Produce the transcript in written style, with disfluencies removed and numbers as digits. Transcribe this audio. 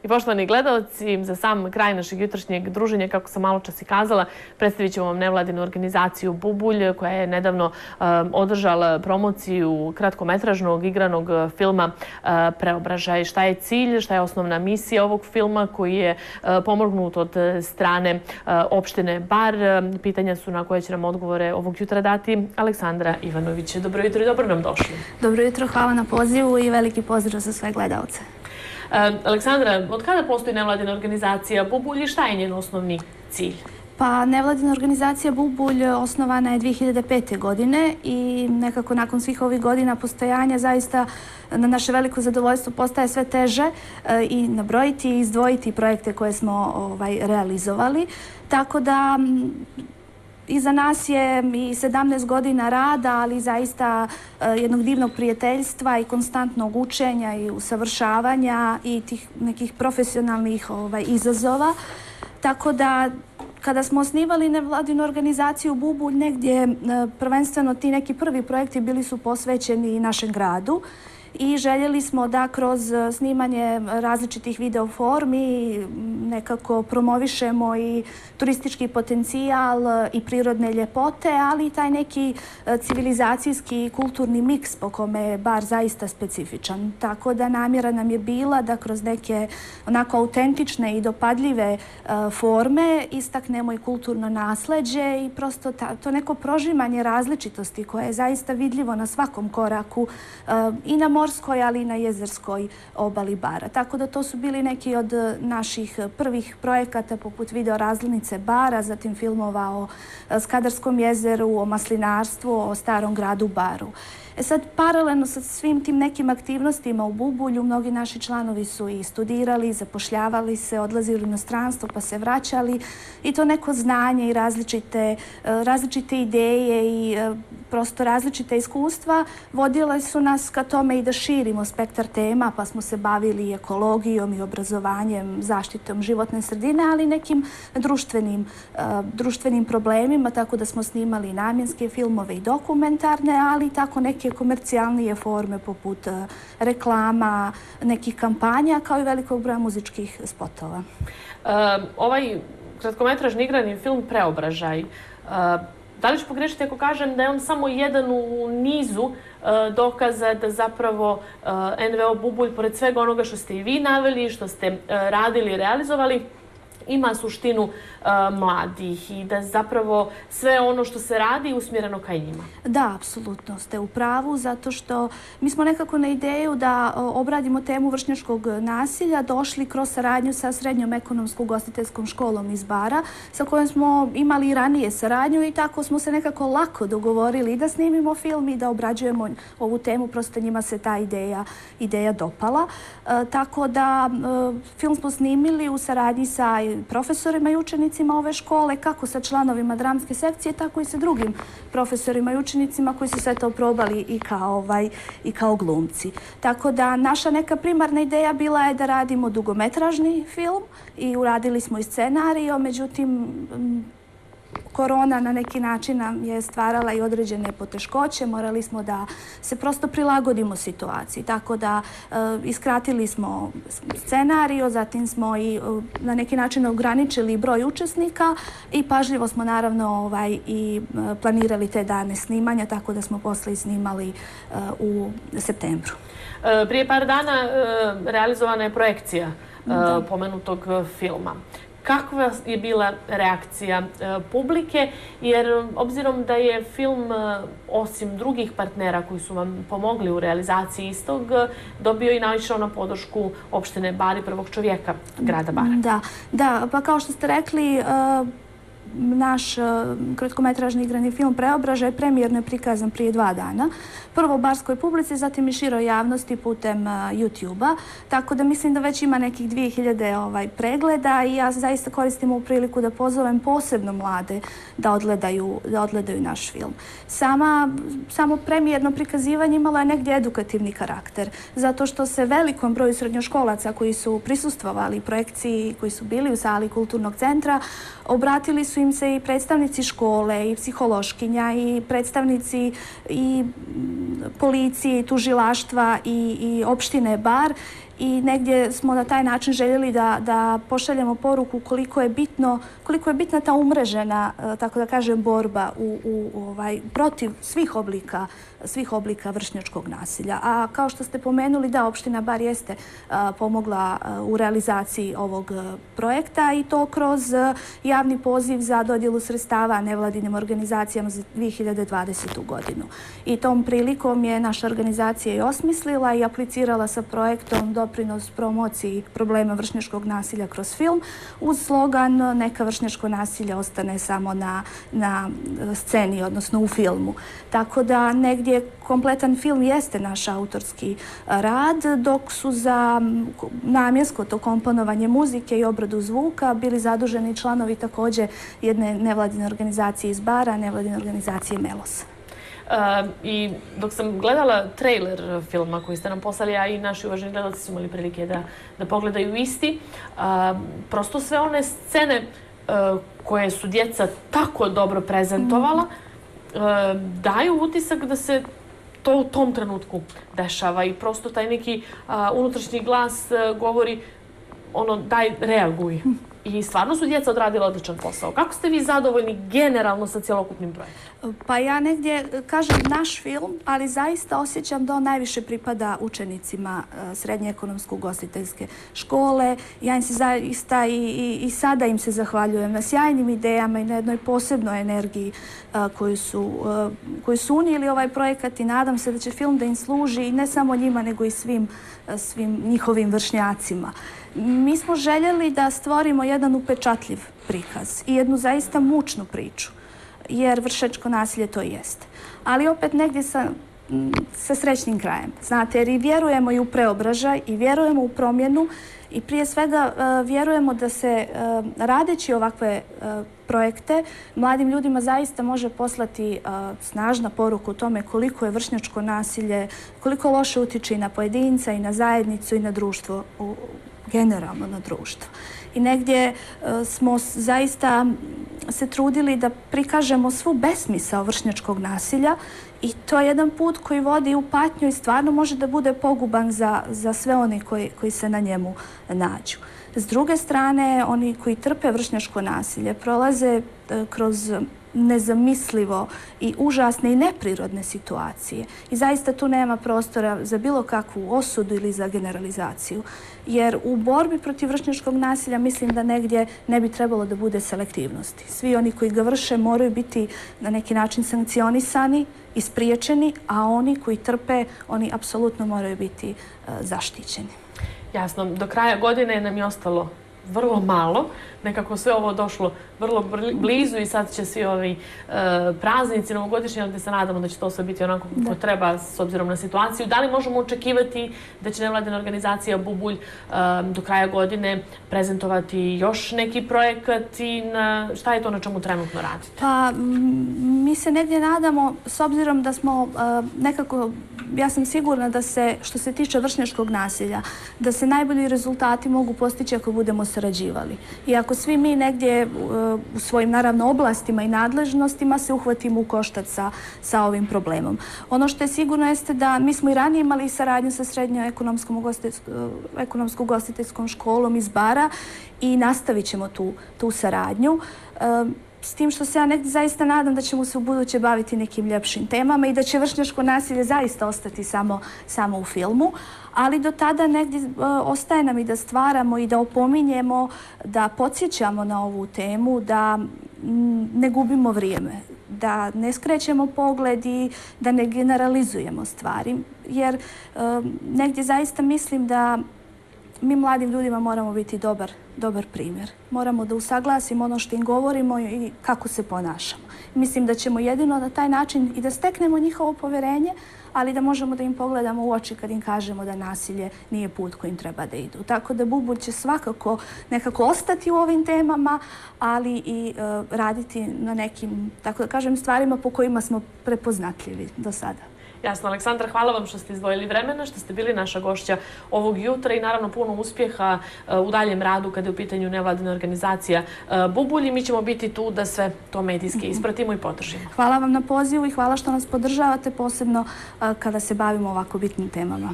I poštovani gledalci, za sam kraj našeg jutrašnjeg druženja, kako sam malo čas i kazala, predstavit ćemo vam nevladinu organizaciju Bubulj, koja je nedavno održala promociju kratkometražnog igranog filma Preobražaj. Šta je cilj, šta je osnovna misija ovog filma koji je pomognut od strane opštine Bar? Pitanja su na koje će nam odgovore ovog jutra dati Aleksandra Ivanović. Dobro jutro i dobro nam došli. Dobro jutro, hvala na pozivu i veliki pozdrav za sve gledalce. Aleksandra, od kada postoji nevladina organizacija Bubulj i šta je njen osnovni cilj? Pa, nevladina organizacija Bubulj osnovana je 2005. godine i nekako nakon svih ovih godina postojanja zaista na naše veliko zadovoljstvo postaje sve teže i nabrojiti i izdvojiti projekte koje smo realizovali. Tako da iza nas je i 17 godina rada, ali zaista jednog divnog prijateljstva i konstantnog učenja i usavršavanja i tih nekih profesionalnih izazova. Tako da kada smo osnivali nevladinu organizaciju Bubulj, negdje prvenstveno ti neki prvi projekti bili su posvećeni našem gradu i željeli smo da kroz snimanje različitih video formi nekako promovišemo i turistički potencijal i prirodne ljepote, ali i taj neki civilizacijski i kulturni miks po kome je Bar zaista specifičan. Tako da namjera nam je bila da kroz neke onako autentične i dopadljive forme istaknemo i kulturno nasleđe i prosto to neko prožimanje različitosti koje je zaista vidljivo na svakom koraku i na morskoj, ali i na jezerskoj obali Bara. Tako da to su bili neki od naših prvih projekata poput video razglednice Bara, zatim filmova o Skadarskom jezeru, o maslinarstvu, o starom gradu Baru. Sad, paralelno sa svim tim nekim aktivnostima u Bubulju, mnogi naši članovi su i studirali, zapošljavali se, odlazili u inostranstvo pa se vraćali i to neko znanje i različite ideje i prosto različite iskustva vodile su nas ka tome i da širimo spektar tema, pa smo se bavili ekologijom i obrazovanjem, zaštitom životne sredine, ali i nekim društvenim problemima, tako da smo snimali namjenske filmove i dokumentarne, ali i tako neke komercijalnije forme poput reklama, nekih kampanja, kao i velikog broja muzičkih spotova. Ovaj kratkometražni igrani film Preobražaj, da li ću pogrešiti ako kažem da je on samo jedan u nizu dokaza da zapravo NVO Bubulj, pored svega onoga što ste i vi naveli, što ste radili i realizovali, ima suštinu mladih i da zapravo sve ono što se radi je usmjereno ka njima? Da, apsolutno ste u pravu, zato što mi smo nekako na ideju da obradimo temu vršnjačkog nasilja došli kroz saradnju sa Srednjom ekonomsko-ugostiteljskom školom iz Bara, sa kojom smo imali i ranije saradnju i tako smo se nekako lako dogovorili i da snimimo film i da obrađujemo ovu temu, prosto njima se ta ideja dopala. Tako da film smo snimili u saradnji sa profesorima i učenicima ove škole, kako sa članovima dramske sekcije, tako i sa drugim profesorima i učenicima koji su sve to probali i kao glumci. Tako da naša neka primarna ideja bila je da radimo dugometražni film i uradili smo i scenario, međutim korona na neki način nam je stvarala i određene poteškoće, morali smo da se prosto prilagodimo situaciji. Tako da iskratili smo scenario, zatim smo i na neki način ograničili broj učesnika i pažljivo smo naravno i planirali te dane snimanja, tako da smo posle snimali u septembru. Prije par dana realizovana je projekcija pomenutog filma. Kakva je bila reakcija publike, jer obzirom da je film, osim drugih partnera koji su vam pomogli u realizaciji istog, dobio i naišao na podršku opštine Bar i prvog čovjeka grada Bara. Da, pa kao što ste rekli, naš kratkometražni igrani film Preobražaj premijerno je prikazan prije 2 dana. Prvo u barskoj publici, zatim i široj javnosti putem YouTube-a. Tako da mislim da već ima nekih 2000 pregleda i ja zaista koristim ovu priliku da pozovem posebno mlade da odgledaju naš film. Samo premijerno prikazivanje imalo je negdje edukativni karakter, zato što se velikom broju srednjoškolaca koji su prisustvovali projekciji, koji su bili u sali kulturnog centra, obratili su im se i predstavnici škole i psihološkinja i predstavnici i policije i tužilaštva i opštine Bar i negdje smo na taj način željeli da pošaljemo poruku koliko je bitna ta umrežena, tako da kažem, borba protiv svih oblika vršnjačkog nasilja. A kao što ste pomenuli, da, opština Bar jeste pomogla u realizaciji ovog projekta i to kroz javni poziv za dodjelu sredstava nevladinim organizacijama za 2020. godinu. I tom prilikom je naša organizacija i osmislila i aplicirala sa projektom doprinos promociji problema vršnjačkog nasilja kroz film uz slogan neka vršnjačko nasilje ostane samo na sceni, odnosno u filmu. Tako da negdje kompletan film jeste naš autorski rad, dok su za namjensko to komponovanje muzike i obradu zvuka bili zaduženi članovi također jedne nevladine organizacije iz Bara, nevladine organizacije Melos. I dok sam gledala trailer filma koji ste nam poslali, a i naši uvaženi gledalci su imali prilike da pogledaju isti, prosto sve one scene koje su djeca tako dobro prezentovala daju utisak da se to u tom trenutku dešava i prosto taj neki unutrašnji glas govori daj, reaguj. I stvarno su djeca odradila odličan posao. Kako ste vi zadovoljni generalno sa cjelokupnim projektom? Pa ja negdje kažem naš film, ali zaista osjećam da on najviše pripada učenicima srednje ekonomsko-ugostiteljske škole. Ja im se zaista i sada im se zahvaljujem na sjajnim idejama i na jednoj posebnoj energiji koju su unijeli ovaj projekat i nadam se da će film da im služi i ne samo njima nego i svim njihovim vršnjacima. Mi smo željeli da stvorimo jedan upečatljiv prikaz i jednu zaista mučnu priču, jer vršnjačko nasilje to jeste. Ali opet negdje sa srećnim krajem. Znate, jer i vjerujemo i u preobražaj i vjerujemo u promjenu i prije svega vjerujemo da se radeći ovakve projekte mladim ljudima zaista može poslati snažna poruka o tome koliko je vršnjačko nasilje, koliko loše utiče i na pojedinca i na zajednicu i na društvo, generalno na društvo. I negdje smo zaista se trudili da prikažemo svu besmisao vršnjačkog nasilja i to je jedan put koji vodi u patnju i stvarno može da bude poguban za sve one koji se na njemu nađu. S druge strane, oni koji trpe vršnjačko nasilje prolaze kroz nezamislivo i užasne i neprirodne situacije. I zaista tu nema prostora za bilo kakvu osudu ili za generalizaciju. Jer u borbi protiv vršnjačkog nasilja mislim da negdje ne bi trebalo da bude selektivnosti. Svi oni koji ga vrše moraju biti na neki način sankcionisani i spriječeni, a oni koji trpe, oni apsolutno moraju biti zaštićeni. Jasno, do kraja godine nam je ostalo vrlo malo, nekako sve ovo došlo vrlo blizu i sad će svi ovi praznici novogodišnji, ali se nadamo da će to sve biti onako kako treba s obzirom na situaciju. Da li možemo očekivati da će nevladina organizacija Bubulj do kraja godine prezentovati još neki projekat i šta je to na čemu trenutno radite? Pa mi se negdje nadamo, s obzirom da smo nekako, ja sam sigurna da se, što se tiče vršnjačkog nasilja, da se najbolji rezultati mogu postići ako budemo sarađivali. I ako svi mi negdje u svojim, naravno, oblastima i nadležnostima se uhvatimo u koštac sa ovim problemom. Ono što je sigurno jeste da mi smo i ranije imali saradnju sa srednjom ekonomsko-ugostiteljskom školom iz Bara i nastavit ćemo tu saradnju. S tim što se ja negdje zaista nadam da ćemo se u buduće baviti nekim ljepšim temama i da će vršnjačko nasilje zaista ostati samo u filmu. Ali do tada negdje ostaje nam i da stvaramo i da opominjemo, da podsjećamo na ovu temu, da ne gubimo vrijeme, da ne skrećemo pogled i da ne generalizujemo stvari. Jer negdje zaista mislim da mi mladim ljudima moramo biti dobar primjer. Moramo da usaglasimo ono što im govorimo i kako se ponašamo. Mislim da ćemo jedino na taj način i da steknemo njihovo povjerenje, ali da možemo da im pogledamo u oči kad im kažemo da nasilje nije put kojim treba da idu. Tako da Bubulj će svakako nekako ostati u ovim temama, ali i raditi na nekim, tako da kažem, stvarima po kojima smo prepoznatljivi do sada. Jasno, Aleksandra, hvala vam što ste izdvojili vremena, što ste bili naša gošća ovog jutra i naravno puno uspjeha u daljem radu kada je u pitanju nevladina organizacija Bubulj i mi ćemo biti tu da sve to medijski ispratimo i podržimo. Hvala vam na pozivu i hvala što nas podržavate, posebno kada se bavimo ovako bitnim temama.